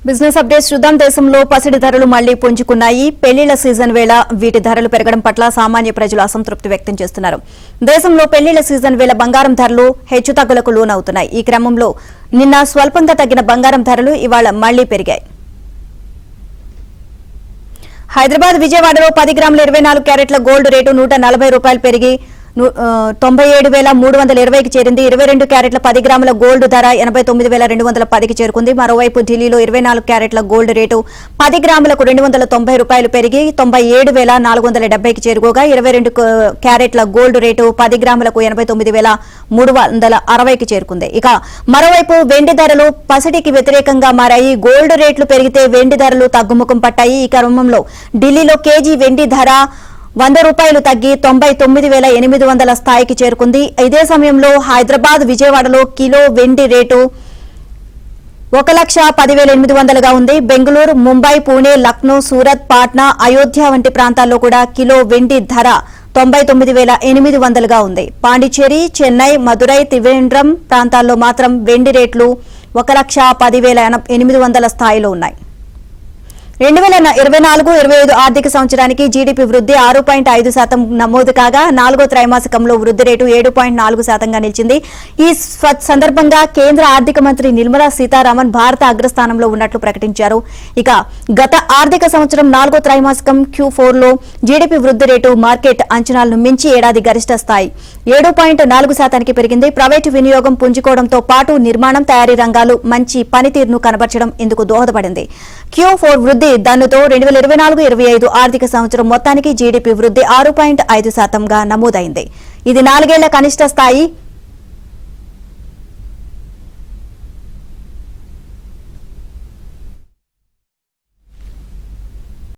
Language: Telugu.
బిజినెస్ అప్డేట్స్ చూద్దాం. దేశంలో పసిడి ధరలు మళ్లీ పుంజుకున్నాయి. పెళ్లిళ్ల సీజన్ వేళ వీటి ధరలు పెరగడం పట్ల సామాన్య ప్రజలు అసంతృప్తి వ్యక్తం చేస్తున్నారు. దేశంలో పెళ్లిళ్ల సీజన్ వేళ బంగారం ధరలు హెచ్చుతగ్గులకు లోనవుతున్నాయి. ఈ క్రమంలో నిన్న స్వల్పంగా తగ్గిన బంగారం ధరలు ఇవాళ మళ్లీ పెరిగాయి. హైదరాబాద్, విజయవాడలో 10 గ్రాముల 24 క్యారెట్ల గోల్డ్ రేటు ₹140 పెరిగి 97,320కి చేరింది. 22 క్యారెట్ల 10 గ్రాముల గోల్డ్ ధర 89,210కి చేరుకుంది. మరోవైపు ఢిల్లీలో 24 క్యారెట్ల గోల్డ్ రేటు 10 గ్రాములకు ₹290 పెరిగి 97,470కి చేరుకోగా 22 క్యారెట్ల గోల్డ్ రేటు 10 గ్రాములకు 89,360కి చేరుకుంది. ఇక మరోవైపు వెండి ధరలు పసిడికి వ్యతిరేకంగా మారాయి. గోల్డ్ రేట్లు పెరిగితే వెండి ధరలు తగ్గుముఖం పట్టాయి. ఈ క్రమంలో ఢిల్లీలో కేజీ వెండి ధర ₹100 తగ్గి 99,800 స్థాయికి చేరుకుంది. ఇదే సమయంలో హైదరాబాద్, విజయవాడలో కిలో వెండి రేటు 1,10,800గా ఉంది. బెంగళూరు, ముంబై, పూణె, లక్నో, సూరత్, పాట్నా, అయోధ్య వంటి ప్రాంతాల్లో కూడా కిలో వెండి ధర 99,800గా ఉంది. పాండిచ్చేరి, చెన్నై, మదురై, త్రివేంద్రం ప్రాంతాల్లో మాత్రం వెండి రేట్లు 1,10,800 స్థాయిలో ఉన్నాయి. 2024-25 ఆర్థిక సంవత్సరానికి జీడీపీ వృద్ధి 6.5% నమోదు కాగా 4వ త్రైమాసికంలో వృద్ధి రేటు 7.4%గా నిలిచింది. ఈ సందర్భంగా కేంద్ర ఆర్థిక మంత్రి నిర్మలా సీతారామన్ భారత అగ్రస్థానంలో ఉన్నట్లు ప్రకటించారు. ఇక గత ఆర్థిక సంవత్సరం 4వ త్రైమాసికం Q4లో జీడీపీ వృద్ధి రేటు మార్కెట్ అంచనాలను మించి ఏడాది గరిష్ట స్థాయి 7.4%కి పెరిగింది. ప్రైవేటు వినియోగం పుంజుకోవడంతో పాటు నిర్మాణం, తయారీ రంగాలు మంచి పనితీరును కనబర్చడం ఇందుకు దోహదపడింది. Q4 వృద్ధి దన్నుతో 2024-25 ఆర్థిక సంవత్సరం మొత్తానికి జీడీపీ వృద్ధి 6.5%గా నమోదైంది. ఇది 4 ఏళ్ల కనిష్ట స్థాయి.